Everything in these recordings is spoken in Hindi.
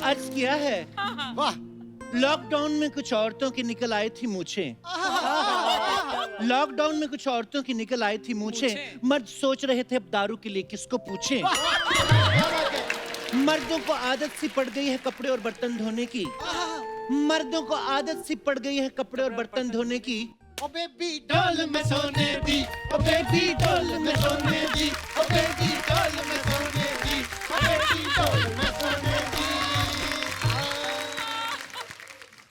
अर्ज किया है। वाह। लॉकडाउन में कुछ औरतों की निकल आई थी मूछें। लॉकडाउन में कुछ औरतों की निकल आई थी मूछें। मर्द सोच रहे थे अब दारू के लिए किसको पूछें। मर्दों को आदत सी पड़ गई है कपड़े और बर्तन धोने की। मर्दों को आदत सी पड़ गई है कपड़े और बर्तन धोने की। ओ बेबी डोल में सोने दी, ओ बेबी डोल में सोने दी, ओ बेबी डोल में सोने दी, ओ बेबी डोल में सोने दी।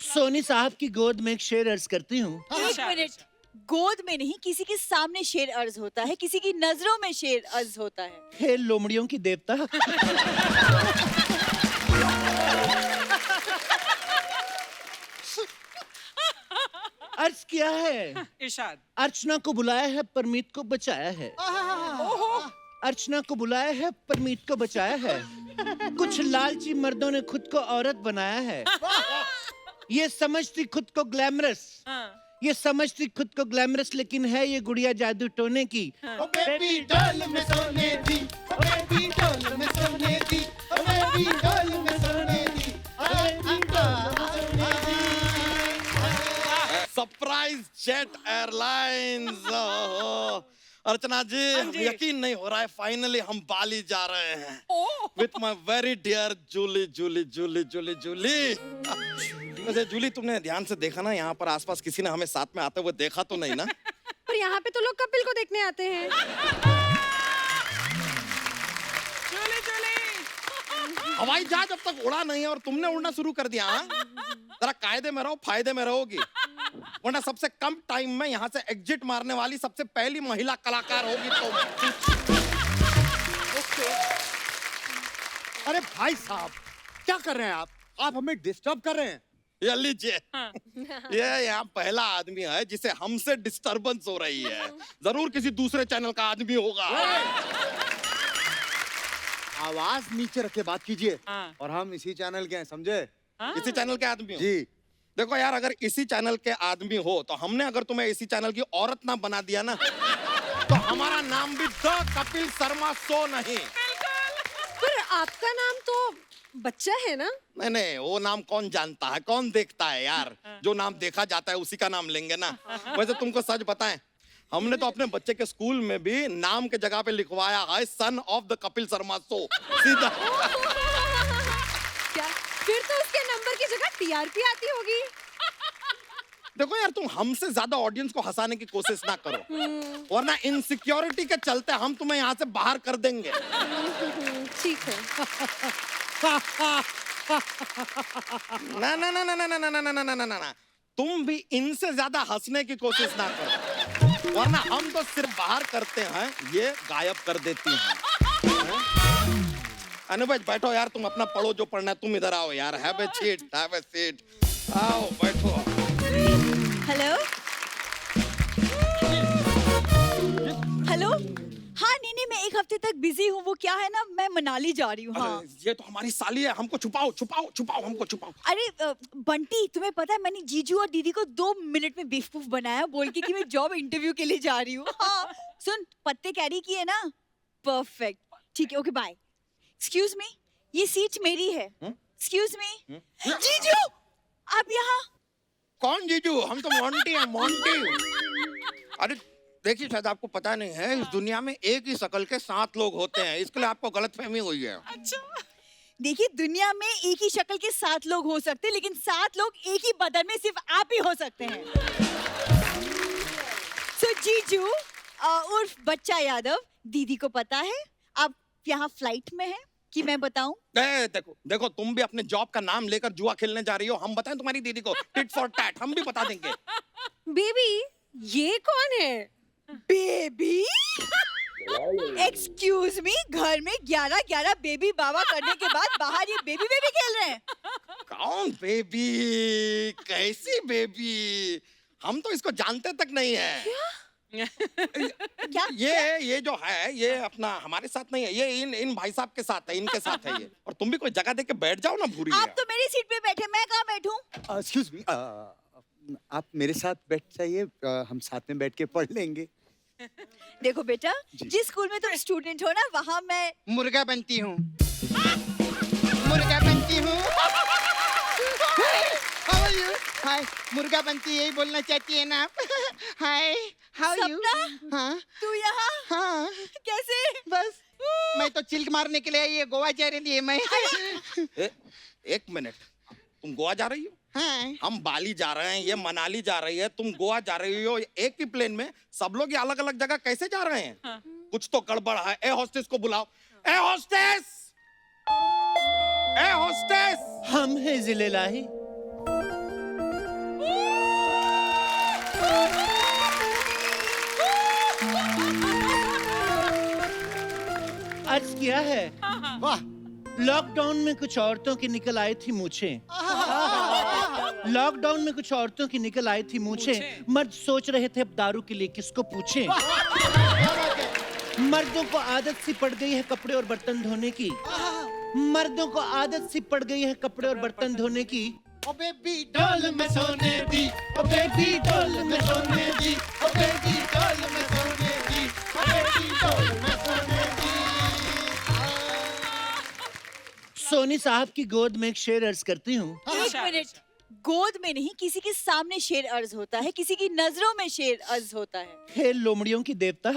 सोनी साहब की गोद में एक शेर अर्ज करती हूँ। एक मिनट, गोद में नहीं, किसी के सामने शेर अर्ज होता है, किसी की नजरों में शेर अर्ज होता है। हे लोमड़ियों की देवता। अर्ज किया है। इरशाद। अर्चना को बुलाया है परमीत को बचाया है। अर्चना को बुलाया है परमीत को बचाया है। कुछ लालची मर्दों ने खुद को औरत बनाया है। ये समझती खुद को ग्लैमरस, ये समझती खुद को ग्लैमरस, लेकिन है ये गुड़िया जादू टोने की। ओ बेबी डोल में सोने दी, ओ बेबी डोल में सोने दी, ओ बेबी डोल में सोने दी, ओ बेबी डोल में सोने दी। Surprise Jet Airlines. Archana ji, यकीन नहीं हो रहा है, फाइनली हम बाली जा रहे हैं with my very dear Julie Julie Julie Julie Julie. वैसे जूली, तुमने ध्यान से देखा ना, यहाँ पर आसपास किसी ने हमें साथ में आते हुए देखा तो नहीं ना? पर यहाँ पे तो लोग कपिल को देखने आते हैं। चले चले। हवाई जहाज अब तक उड़ा नहीं है और तुमने उड़ना शुरू कर दिया। हाँ? जरा कायदे में रहो, फायदे में रहोगी, वरना सबसे कम टाइम में यहाँ से एग्जिट मारने वाली सबसे पहली महिला कलाकार होगी तुम। अरे भाई साहब, क्या कर रहे हैं आप? आप हमें डिस्टर्ब कर रहे हैं। ये लीजिए, ये यहाँ पहला आदमी है जिसे हमसे डिस्टरबेंस हो रही है। जरूर किसी दूसरे चैनल का आदमी होगा। आवाज नीचे रख के बात कीजिए। हाँ। और हम इसी चैनल के हैं, समझे? इसी चैनल के आदमी हो? जी। देखो यार, अगर इसी चैनल के आदमी हो तो हमने अगर तुम्हें इसी चैनल की औरत ना बना दिया ना, तो हमारा नाम भी द कपिल शर्मा शो नहीं। पर आपका नाम तो बच्चा है ना? नहीं नहीं, वो नाम कौन जानता है, कौन देखता है यार। जो नाम देखा जाता है उसी का नाम लेंगे ना। वैसे तुमको सच बताएं, हमने तो अपने बच्चे के स्कूल में भी नाम के जगह पे लिखवाया है son of the Kapil Sharma show, सीधा। क्या फिर तो उसके नंबर की जगह टीआरपी आती होगी। देखो यार, तुम हमसे ज्यादा ऑडियंस को हंसाने की कोशिश ना करो, वरना इनसिक्योरिटी के चलते हम तुम्हें यहाँ से बाहर कर देंगे। ठीक है। ना ना ना ना ना ना ना ना ना ना ना ना, तुम भी इनसे ज्यादा हंसने की कोशिश ना करो, वरना हम तो सिर्फ बाहर करते हैं, ये गायब कर देती हैं। अनुज बैठो यार, तुम अपना पढ़ो जो पढ़ना है। तुम इधर आओ यार, have a seat, have a seat. आओ बैठो। Hello hello. हाँ नहीं, मैं एक हफ्ते तक बिजी हूँ। वो क्या है ना, मैं मनाली जा रही हूँ। हाँ। ये तो हमारी साली है, हमको छुपाओ छुपाओ छुपाओ, हमको छुपाओ। अरे बंटी, तुम्हें पता है मैंने जीजू और दीदी को 2 मिनट में बेवकूफ बनाया बोल के कि मैं जॉब इंटरव्यू के लिए जा रही हूँ। हाँ। सुन, पत्ते कैरी किए ना? परफेक्ट। ठीक है, ओके बाय। एक्सक्यूज मी, ये सीट मेरी है। Excuse me. जीजू, आप यहाँ? कौन जीजू? हम तो मोंटी हैं, मोंटी। अरे देखिए, शायद आपको पता नहीं है, इस दुनिया में एक ही शक्ल के 7 लोग होते हैं, इसके लिए आपको गलतफहमी हुई है। अच्छा। देखिए, दुनिया में एक ही शक्ल के 7 लोग हो सकते हैं, लेकिन 7 लोग एक ही बदन में सिर्फ आप ही हो सकते हैं। सो जीजू उर्फ बच्चा यादव, दीदी को पता है आप यहाँ फ्लाइट में हैं कि मैं बताऊं? देखो देखो, तुम भी अपने जॉब का नाम लेकर जुआ खेलने जा रही हो। हम बताएं तुम्हारी दीदी को? टिट फॉर टैट, हम भी बता देंगे। बेबी, ये कौन है? बेबी? एक्सक्यूज मी, घर में 11-11 बेबी बाबा करने के बाद बाहर ये बेबी बेबी खेल रहे हैं। कौन बेबी? कैसी बेबी? हम तो इसको जानते तक नहीं है। क्या? ये जो है, ये अपना हमारे साथ नहीं है, ये इन भाई साहब के साथ है, इनके साथ है ये। और तुम भी कोई जगह दे के बैठ जाओ ना, भूरी। आप तो मेरी सीट पे बैठे, मैं कहाँ बैठूं? एक्सक्यूज मी, आप मेरे साथ बैठ जाइए, हम साथ में बैठ के पढ़ लेंगे। देखो बेटा, जिस स्कूल में तुम स्टूडेंट हो ना, वहाँ मैं मुर्गा बनती हूँ, मुर्गा बनती हूँ। मुर्गा बनती यही बोलना चाहती है ना आप? हाय, हाउ यू? सपना? हाँ तू यहाँ हाँ, कैसे? बस मैं तो चिल्क मारने के लिए ये गोवा जा रही है मैं। एक मिनट, तुम गोवा जा रही हो? हाँ, हम बाली जा रहे हैं, ये मनाली जा रही है, तुम गोवा जा रही हो। एक ही प्लेन में सब लोग अलग अलग जगह कैसे जा रहे हैं? हाँ। कुछ तो गड़बड़ है। ए हॉस्टेस को बुलाओ। ए हॉस्टेस, ए हॉस्टेस। हम हैं जिले लाही। अर्ज किया है। वाह, लॉकडाउन में कुछ औरतों की निकल आई थी मूछें। लॉकडाउन में कुछ औरतों की निकल आई थी मूछें। मर्द सोच रहे थे अब दारू के लिए किसको पूछें। मर्दों को आदत सी पड़ गई है कपड़े और बर्तन धोने की। मर्दों को आदत सी पड़ गई है कपड़े और बर्तन धोने की। ओ बेबी डोल में सोने दी, ओ बेबी डोल में सोने दी, ओ बेबी डोल में सोने दी, ओ बेबी डोल में सोने दी। सोनी साहब की गोद में एक शेर अर्ज करती हूँ। एक मिनट, गोद में नहीं किसी के सामने शेर अर्ज होता है, किसी की नजरों में शेर अर्ज होता है। हे लोमड़ियों की देवता।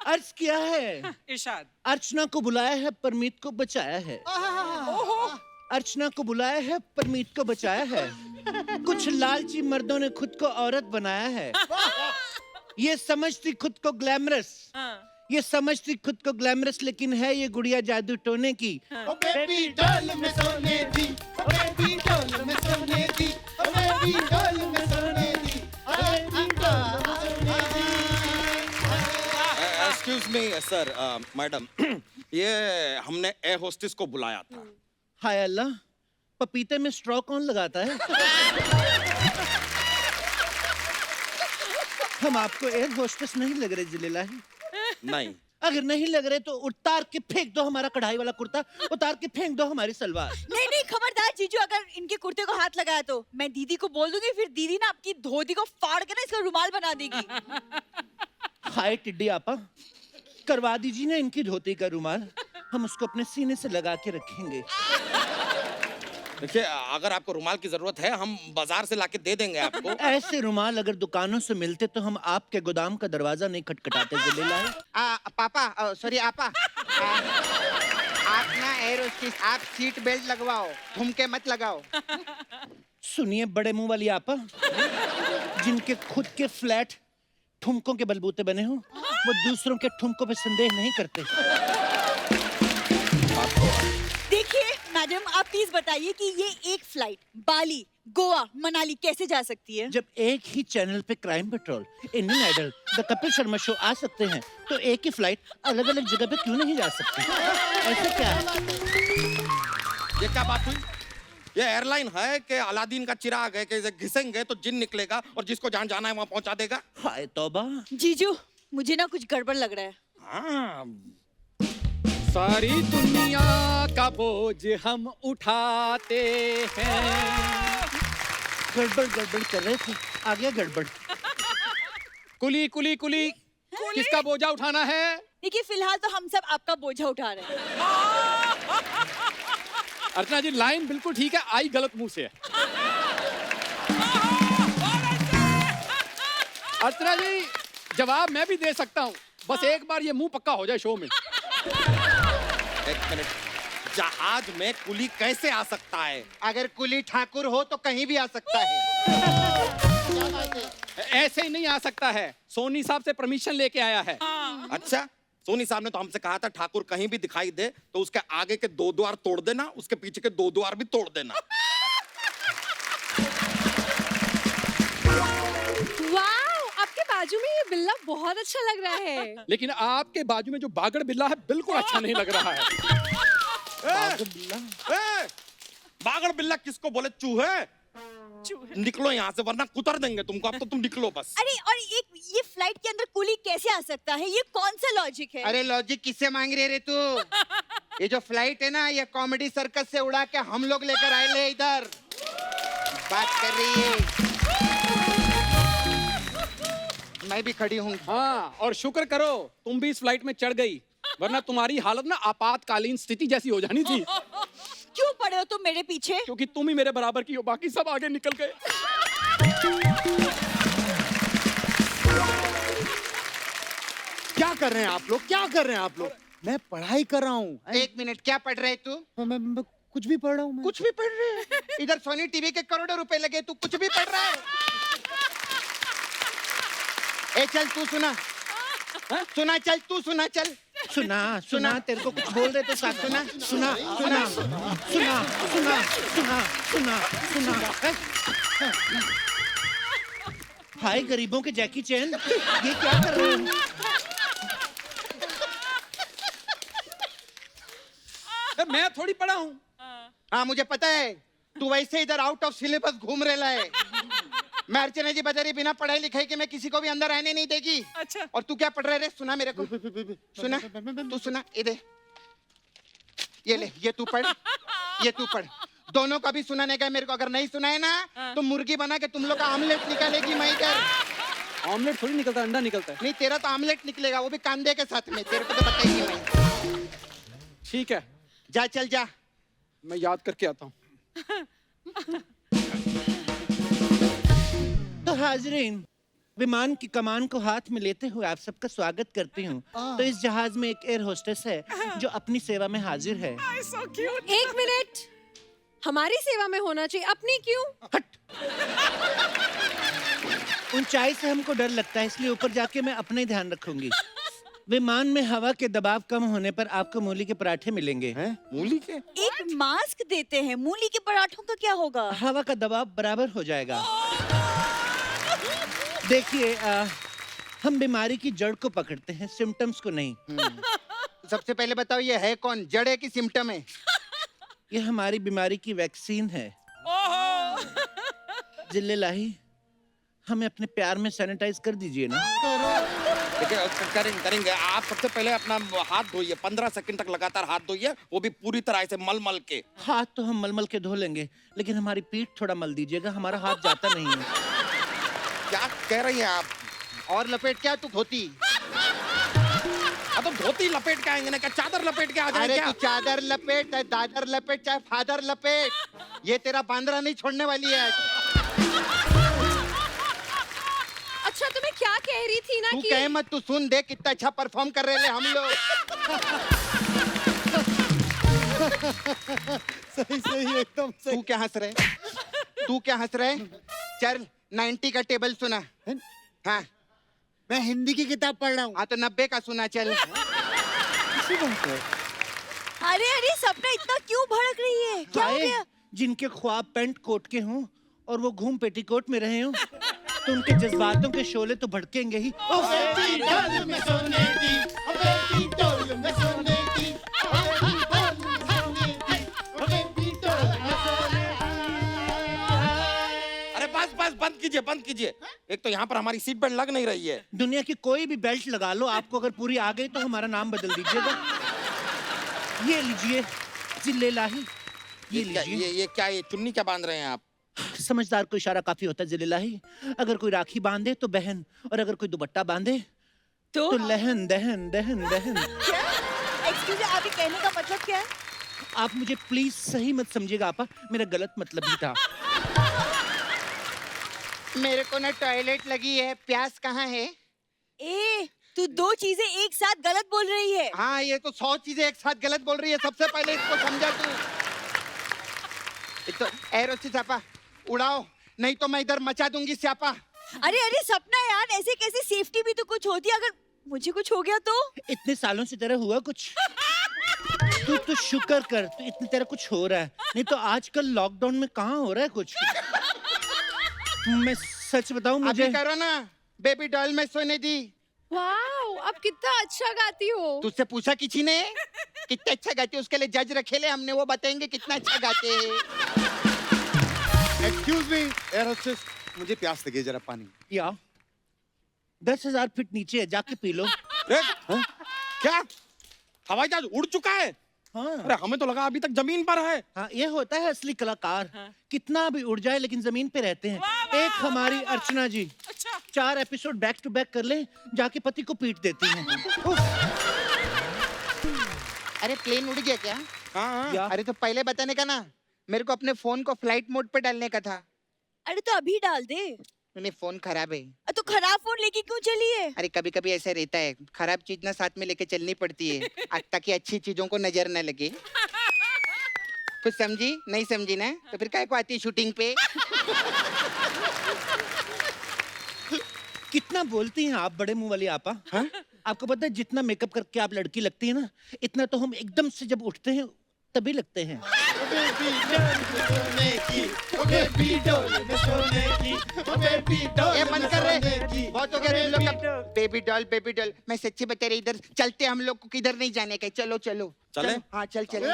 अर्ज किया है। इरशाद। अर्चना को बुलाया है परमीत को बचाया है। अर्चना को बुलाया है परमीत को बचाया है। कुछ लालची मर्दों ने खुद को औरत बनाया है। ये समझती खुद को ग्लैमरस, ये समझती खुद को ग्लैमरस, लेकिन है ये गुड़िया जादू टोने की। ओ बेबी डोल में सोने दी, ओ बेबी डोल में सोने दी, ओ बेबी डोल में सोने दी, ओ बेबी डोल में सोने दी। एक्सक्यूज मी सर, मैडम, ये हमने ए हॉस्टेस को बुलाया था। हाय अल्लाह, पपीते में स्ट्रॉ कौन लगाता है? हम आपको एयर होस्टेस नहीं लग रहे जिले लाही। नहीं, अगर नहीं लग रहे तो उतार के फेंक दो हमारा कढ़ाई वाला कुर्ता, उतार के फेंक दो हमारी सलवार। नहीं नहीं, खबरदार जीजू, अगर इनके कुर्ते को हाथ लगाया तो मैं दीदी को बोल दूंगी, फिर दीदी ना आपकी धोती को फाड़ के ना इसका रुमाल बना देगी। हाय टिड्डी आपा, करवा दीजिए ना इनकी धोती का रुमाल, हम उसको अपने सीने से लगा के रखेंगे। देखिए, अगर आपको रुमाल की जरूरत है हम बाजार से लाके दे देंगे आपको। ऐसे रुमाल अगर दुकानों से मिलते तो हम आपके गोदाम का दरवाजा नहीं खटखटाते जिले लाही। पापा, सॉरी आपा, आप ना एयर होस्टेस, आप सीट बेल्ट लगवाओ, ठुमके मत लगाओ। सुनिए बड़े मुंह वाली आपा, जिनके खुद के फ्लैट ठुमकों के बलबूते बने हो, वो दूसरों के ठुमकों पे संदेह नहीं करते। देखिए मैडम, आप प्लीज बताइए कि ये एक फ्लाइट बाली, गोवा, मनाली कैसे जा सकती है? जब एक ही चैनल पे Crime Patrol, Indian Idol, the Kapil Sharma show आ सकते हैं, तो एक ही फ्लाइट अलग अलग जगह पे क्यों नहीं जा सकती? ऐसे क्या है? ये क्या बात हुई? ये एयरलाइन है कि अलादीन का चिराग है कि इसे घिसेंगे तो जिन निकलेगा और जिसको जहाँ जाना है वहाँ पहुँचा देगा? हाय तौबा। जीजू, मुझे ना कुछ गड़बड़ लग रहा है। हाँ, सारी दुनिया का बोझ हम उठाते हैं। गड़बड़ गड़बड़ कर रहे थे, आ गया गड़बड़। कुली कुली कुली, किसका बोझा उठाना है? देखिए फिलहाल तो हम सब आपका बोझा उठा रहे हैं। अर्चना जी, लाइन बिल्कुल ठीक है, आई गलत मुंह से है। अर्चना जी, जवाब मैं भी दे सकता हूँ, बस एक बार ये मुंह पक्का हो जाए शो में। एक मिनट, जहाज में कुली कैसे आ सकता है? अगर कुली ठाकुर हो तो कहीं भी आ सकता है। ऐसे ही नहीं आ सकता है, सोनी साहब से परमिशन लेके आया है। अच्छा, सोनी साहब ने तो हमसे कहा था ठाकुर कहीं भी दिखाई दे तो उसके आगे के 2 द्वार तोड़ देना, उसके पीछे के 2 द्वार भी तोड़ देना। वाओ, आपके बाजू में ये बिल्ला बहुत अच्छा लग रहा है। लेकिन आपके बाजू में जो बागड़ बिल्ला है बिल्कुल अच्छा नहीं लग रहा है। बागड़ बिल्ला किसको बोले? चूहे। निकलो यहाँ से वरना कुतर देंगे तुमको। अब तो तुम निकलो बस। अरे और एक ये फ्लाइट के अंदर कुली कैसे आ सकता है? ये कौन सा लॉजिक है? अरे लॉजिक किससे मांग रही है रे तू? ये जो फ्लाइट है ना, ये कॉमेडी सर्कस से उड़ा के हम लोग लेकर आए ले इधर। बात कर रही है। मैं भी खड़ी हूँ। हाँ, और शुक्र करो तुम भी इस फ्लाइट में चढ़ गई, वरना तुम्हारी हालत ना आपातकालीन स्थिति जैसी हो जानी थी। क्यों पड़े हो तुम मेरे पीछे? क्योंकि तुम ही मेरे बराबर की हो, बाकी सब आगे निकल गए। क्या कर रहे हैं आप लोग? क्या कर रहे हैं आप लोग? मैं पढ़ाई कर रहा हूँ। एक मिनट, क्या पढ़ रहे तू? मैं कुछ भी पढ़ रहा हूँ। कुछ भी पढ़ रहे हैं? इधर सोनी टीवी के करोड़ों रुपए लगे, तू कुछ भी पढ़ रहा है? ए चल तू सुना, सुना चल, तू सुना चल। सुना सुना तेरे को कुछ बोल रहे तो साथ सुना सुना सुना सुना सुना सुना सुना सुना। हाय गरीबों के जैकी चैन, ये क्या कर रहे हो? मैं थोड़ी पढ़ा हूँ। हाँ मुझे पता है, तू वैसे इधर आउट ऑफ सिलेबस घूम रहा है। मैं अर्चना जी बता रही, बिना पढ़ाई लिखाई के मैं किसी को भी अंदर आने नहीं देगी। अच्छा। और तू क्या पढ़ रहे रे? सुना मेरे को, सुना, तू सुना, इधर ये ले, ये तू पढ़, ये तू पढ़। दोनों का भी सुनाने का है मेरे को। अगर नहीं सुनाए ना तो मुर्गी बना के तुम लोग का आमलेट निकालेगी मैं इधर। ऑमलेट थोड़ी निकलता, अंडा निकलता है। नहीं, तेरा तो आमलेट निकलेगा, वो भी कांदे के साथ में। तेरे को तो बताएगी मैं। ठीक है, जा चल जा। मैं याद करके आता हूँ। तो हाजरीन, विमान की कमान को हाथ में लेते हुए आप सबका स्वागत करती हूँ। तो इस जहाज में एक एयर होस्टेस है जो अपनी सेवा में हाजिर है। So cute. एक मिनट, हमारी सेवा में होना चाहिए, अपनी क्यों? ऊंचाई से हमको डर लगता है, इसलिए ऊपर जाके मैं अपना ही ध्यान रखूंगी। विमान में हवा के दबाव कम होने पर आपको मूली के पराठे मिलेंगे। मूली के? एक मास्क देते हैं, मूली के पराठों का क्या होगा? हवा का दबाव बराबर हो जाएगा। देखिए, हम बीमारी की जड़ को पकड़ते हैं, सिम्टम्स को नहीं। सबसे पहले बताओ, ये है कौन? जड़ है कि सिम्टम है? ये हमारी बीमारी की वैक्सीन है। जिल्ले लाही, हमें अपने प्यार में सैनिटाइज कर दीजिए ना। देखिए, करेंगे करेंगे। आप सबसे पहले अपना हाथ धोइए, 15 सेकंड तक लगातार हाथ धोइए, वो भी पूरी तरह से मल मल के। हाथ तो हम मलमल के धो लेंगे, लेकिन हमारी पीठ थोड़ा मल दीजिएगा, हमारा हाथ जाता नहीं है। क्या कह रही हैं आप? और लपेट क्या तू धोती? अब तो धोती लपेट के आएंगे ना, क्या चादर लपेट के आ जाएंगे अरे क्या? तू चादर लपेट, चाहे दादर लपेट, चाहे फादर लपेट, ये तेरा बांद्रा नहीं छोड़ने वाली है। अच्छा, तुम्हें क्या कह रही थी ना तू कि कहे मत, तू सुन, देख कितना अच्छा परफॉर्म कर रहे हैं हम लोग। सही सही, एकदम सही। तू क्या हंस रहे? तू क्या हंस रहे? चल 90 का टेबल सुना। हाँ मैं हिंदी की किताब पढ़ रहा हूँ। हाँ, तो 90 का सुना चल। अरे अरे, सपना इतना क्यों भड़क रही है? क्या हो हाय, गया? जिनके ख्वाब पैंट कोट के हों और वो घूम पेटीकोट में रहे हों, तो उनके जज्बातों के शोले तो भड़केंगे ही। बेटी डोल में सोने दी, बेटी डोल में सोने दी, बेटी डोल में सोने दी, बेटी डोल में सोने अरे बस बस, बंद कीजिए बंद कीजिए। एक तो यहाँ पर हमारी सीट बेल्ट लग नहीं रही है। दुनिया की कोई भी बेल्ट लगा लो, आपको अगर पूरी आ गई तो हमारा नाम बदल दीजिएगा। ये लीजिए जिल्ले लाही, ये लीजिए। ये क्या, ये चुन्नी क्या बांध रहे हैं आप? समझदार को इशारा काफी होता है जिल्ले लाही। अगर कोई राखी बांधे तो बहन, और अगर कोई दुपट्टा बांधे तो लहन दहन दहन दहन। एक्सक्यूज मी, आपके कहने का मतलब क्या है? आप मुझे प्लीज सही मत समझिएगा आपा, मेरा गलत मतलब ही था। मेरे को ना टॉयलेट लगी है, प्यास कहाँ है? ए, तू दो चीजें एक साथ गलत बोल रही है। हाँ, ये तो 100 चीजें एक साथ गलत बोल रही है। सबसे पहले इसको समझा तू। तो एरोसी स्यापा उड़ाओ, नहीं तो मैं इधर मचा दूंगी स्यापा। अरे अरे सपना यार, ऐसे कैसे? सेफ्टी भी तो कुछ होती है, अगर मुझे कुछ हो गया तो? इतने सालों से तेरा हुआ कुछ? तू तो शुक्र कर, तू इतने तेरा कुछ हो रहा है, नहीं तो आजकल लॉकडाउन में कहाँ हो रहा है कुछ। मैं सच बताऊं, मुझे अभी करो ना, बेबी डॉल में सोने दी। वाओ, अब कितना अच्छा गाती हो। तुझसे पूछा किसी ने कितना अच्छा गाते हो? उसके लिए जज रखे ले हमने, वो बताएंगे कितना अच्छा गाते हैं। एक्सक्यूज मी एयर होस्टेस, मुझे प्यास लगी है, जरा पानी। या 10,000 फीट नीचे है, जाके पी लो। क्या हवाई जहाज उड़ चुका है? हाँ अरे हमें तो लगा अभी तक जमीन पर है। हाँ, ये होता है असली कलाकार। कितना भी उड़ जाए लेकिन जमीन पे रहते हैं। एक हमारी अर्चना जी 4 एपिसोड बैक टू बैक कर ले, जाके पति को पीट देती हैं। अरे प्लेन उड़ गया क्या? हाँ क्या? अरे तो पहले बताने का ना, मेरे को अपने फोन को फ्लाइट मोड पे डालने का था। अरे तो अभी डाल दे। नहीं, फोन खराब है। तो खराब फोन लेके क्यों चली है? अरे कभी कभी ऐसा रहता है, खराब चीज ना साथ में लेके चलनी पड़ती है ताकि अच्छी चीजों को नजर न लगे। कुछ समझी? नहीं समझी ना? तो फिर काय को आती है शूटिंग पे? कितना बोलती हैं आप बड़े मुंह वाली आपा? हाँ? आपको पता है जितना मेकअप करके आप लड़की लगती है ना, इतना तो हम एकदम से जब उठते हैं तभी लगते हैं। ये बंद कर रहे, बहुत हो गया तुम लोग का बेबी डॉल बेबी डॉल। मैं सच्ची बता रही, इधर चलते हम लोग को किधर नहीं जाने का। चलो चलो चले? हाँ चल चल।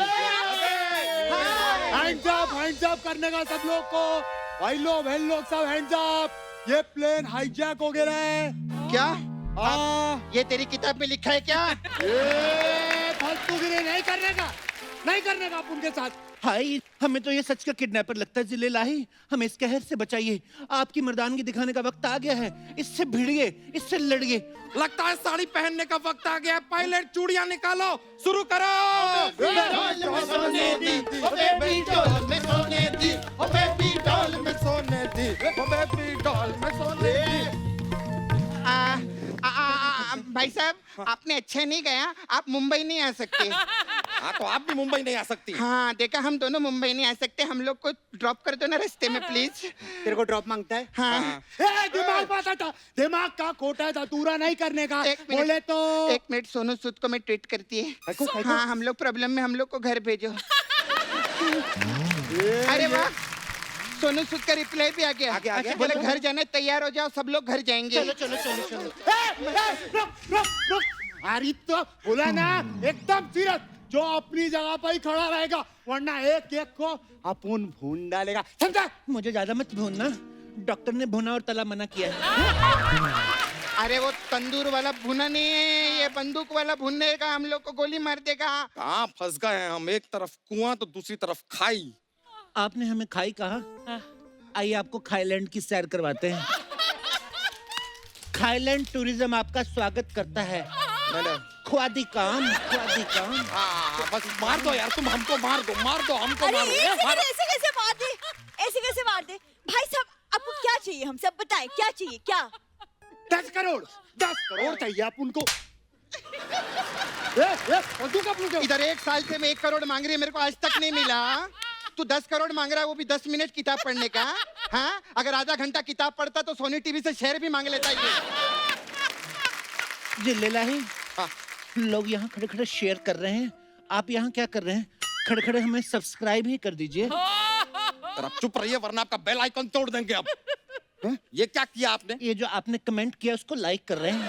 हैंड्स अप करने का सब लोग को। भाई लोग बहन लोग सब हैंड्स अप। ये प्लेन हाईजैक हो गया है। क्या? हाँ, ये तेरी किताब में लिखा है क्या? ये फालतूगिरी नहीं करने का आप उनके साथ। हाय, हमें तो ये सच का किडनैपर लगता है जिले लाही। हमें इस कहर से बचाइए। आपकी मर्दानगी दिखाने का वक्त आ गया है। इससे भिड़िए, इससे लड़िए। लगता है साड़ी पहनने का वक्त आ गया है। पायलट चूड़ियां निकालो, शुरू करो। डॉल में सोने दी, ओ बेबी डॉल में सोने दी, ओ बेबी डॉल में सोने दी, ओ बेबी डॉल में सोने दी। भाई साहब, आपने अच्छा नहीं गया, आप मुंबई नहीं आ सकते। हाँ तो आप भी मुंबई नहीं आ सकती। हाँ देखा, हम दोनों मुंबई नहीं आ सकते। हम लोग को ड्रॉप कर दो ना रास्ते में प्लीज। तेरे को ड्रॉप मांगता है? हाँ। दिमाग पाता था, दिमाग का खोटा था, दूरा नहीं करने का। एक मिनट, बोले तो एक मिनट, सोनू सूद को मैं ट्रीट करती है। काको? हाँ, हम लोग प्रॉब्लम में, हम लोग को घर भेजो। अरे वाह, सोनू सूद का रिप्लाई भी आ गया। आ गया। बोले घर जाने तैयार हो जाओ, सब लोग घर जाएंगे। चलो चलो चलो चलो। रुक। अरे तो बोला ना, एकदम सीरियस, जो अपनी जगह पर ही खड़ा रहेगा, वरना एक एक को अपन भून डालेगा, समझा? मुझे ज्यादा मत भूनना। डॉक्टर ने भुना और तला मना किया है। अरे वो तंदूर वाला भुना नहीं है, ये बंदूक वाला भुनने का, हम लोग को गोली मार देगा। कहाँ फंस गए हैं हम। एक तरफ कुआं तो दूसरी तरफ खाई। आपने हमें खाई कहा? आइए आपको थाईलैंड की सैर करवाते हैं। थाईलैंड टूरिज्म आपका स्वागत करता है। ख्वादी काम। बस मार दो यार, तुम हमको मार दो हमको अरे मार एक दो। सेकंड, ऐसे कैसे मार दे? ऐसे कैसे मार दे? भाई साहब, आपको क्या चाहिए? हम सब बताएं, क्या चाहिए? क्या? 10 करोड़ चाहिए अपन को। बंदूक अपन को। इधर 1 साल से मैं 1 करोड़ मांग रही है, मेरे को आज तक नहीं मिला। तू 10 करोड़ मांग रहा है, वो भी 10 मिनट किताब पढ़ने का। हाँ, अगर आधा घंटा किताब पढ़ता तो सोनी टीवी से शेयर भी मांग लेता ये। जिले लाही, लोग यहाँ खड़े खड़े शेयर कर रहे हैं। आप यहाँ क्या कर रहे हैं? खड़े खड़े हमें सब्सक्राइब ही कर दीजिए। अब चुप रहिए वरना आपका बेल आइकन तोड़ देंगे अब। ये क्या किया आपने? ये जो आपने कमेंट किया उसको लाइक कर रहे हैं।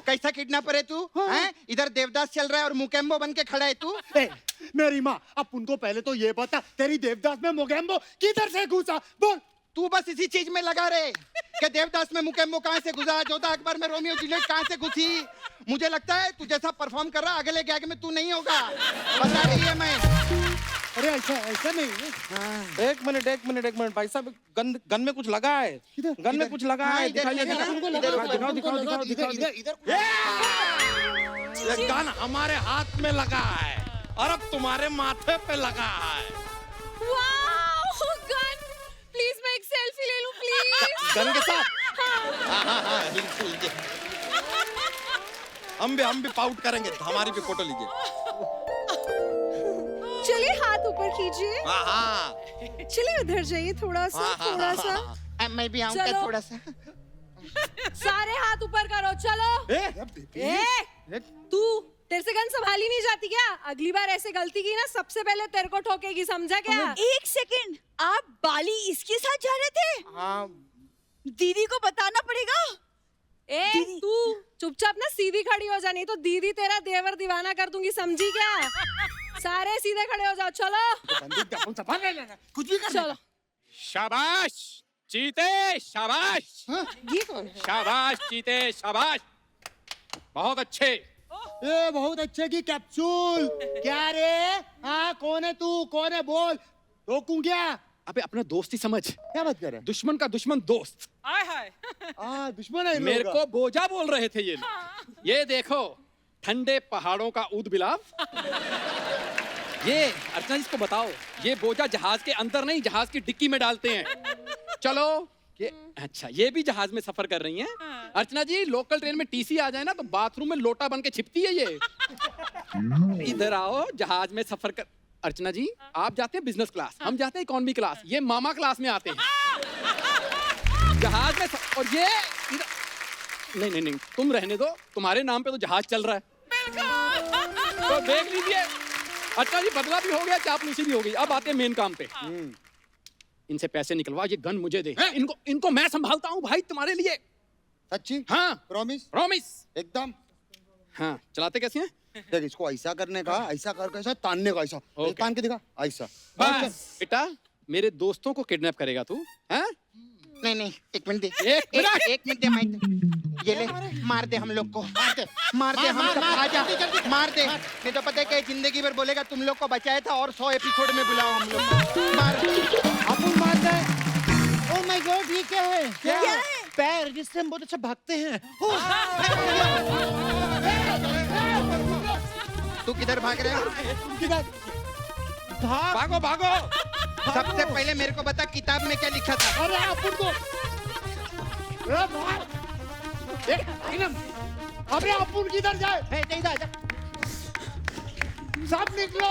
कैसा किडनैपर है तू? हैं? इधर देवदास चल रहा है और मुकेम्बो बन के खड़ा है तू। मेरी माँ, अब उनको पहले तो ये बता, तेरी देवदास में मोगेम्बो किधर से घुसा? बोल। तू बस इसी चीज में लगा रहे कि देवदास में मुकेम्बो कहाँ से घुसा, जोधा अकबर में रोमियो जूलियट कहाँ से घुसी। मुझे लगता है तू जैसा परफॉर्म कर रहा अगले गैग में तू नहीं होगा, बता रही है मैं। अरे ऐसा नहीं है। एक मिनट भाई साहब, गन में कुछ लगा है। गन में कुछ लगा है। दिखाइए। ये गन हमारे हाथ में लगा है और अब तुम्हारे माथे पे लगा है। Wow, gun! प्लीज मैं एक सेल्फी ले लूं प्लीज। गन के साथ? हाँ, बिल्कुल। हम भी पाउट करेंगे, हमारी भी फोटो लीजिए। चलिए हाथ ऊपर कीजिए। हाँ। चलिए उधर जाइए थोड़ा सा। मैं भी आऊंगा चलो। थोड़ा सा। सारे हाथ ऊपर करो, चलो। तू, तेरे से गन संभाली नहीं जाती क्या? अगली बार ऐसे गलती की ना, सबसे पहले तेरे को ठोकेगी, समझा क्या? एक सेकंड, आप बाली इसके साथ जा रहे थे? हाँ। दीदी को बताना पड़ेगा। ए, तू चुपचाप ना सीधी खड़ी हो जा, नहीं तो दीदी तेरा देवर दीवाना कर दूंगी, समझी क्या? सारे सीधे खड़े हो जाओ, चलो। कुछ भी कर। चलो। शाबाश चीते, शाबाश। ये कौन है? शाबाश चीते, शाबाश। बहुत अच्छे। ये बहुत अच्छे की कैप्सूल। क्या रे? हाँ, कौन है तू? कौन है बोल? रोकूं क्या? अबे अपना दोस्त ही समझ, क्या बात कर रहे दुश्मन का दुश्मन दोस्त। आय हाय हैं? दुश्मन है इन मेरे लोगों को बोझा बोल रहे थे ये लोग। ये देखो ठंडे पहाड़ों का ऊद बिलाव। ये अर्चना जी इसको बताओ, ये बोझा जहाज के अंदर नहीं, जहाज की डिक्की में डालते हैं। चलो ये अच्छा, ये भी जहाज में सफर कर रही हैं। अर्चना जी लोकल ट्रेन में टीसी आ जाए ना तो बाथरूम में लोटा बन के छिपती है ये। इधर आओ, जहाज में सफर कर। अर्चना जी आप जाते हैं बिजनेस क्लास, हम जाते हैं इकोनॉमी क्लास, ये मामा क्लास में आते हैं जहाज में और ये नहीं नहीं नहीं, तुम रहने दो, तुम्हारे नाम पे तो जहाज चल रहा है। तो देख लीजिए अच्छा जी, बदला भी हो गया, चापलूसी भी हो गई। अब आते हैं मेन काम पे। इनसे पैसे निकलवा, ये गन मुझे दे। इनको मैं संभालता हूँ भाई तुम्हारे लिए। सच्ची? हाँ प्रॉमिस? प्रॉमिस एकदम। हाँ चलाते कैसे हैं? देख इसको ऐसा करने का, ऐसा करके ऐसा तानने का, ऐसा Okay. तान के दिखा ऐसा। बस बेटा, मेरे दोस्तों को किडनैप करेगा तू? हैं? नहीं नहीं, एक मिनट दे, एक मिनट। एक मिनट दे माइक। ये ले, मार दे हम लोग को, मार दे हम सब, आजा मार दे। नहीं तो पता है क्या जिंदगी भर बोलेगा तुम लोग को बचाया था और 100 एपिसोड में बुलाओ हम लोग को। मार अपन मार दे। ओह माय गॉड, ये क्या है? क्या है? पैर जिससे हम बहुत अच्छा भागते हैं। तू किधर भाग रहा है? किधर? भाग। भागो भागो। सबसे पहले मेरे को बता किताब में क्या लिखा था? अरे अपन को अरे अपन किधर जाए? इधर, इधर। सब निकलो।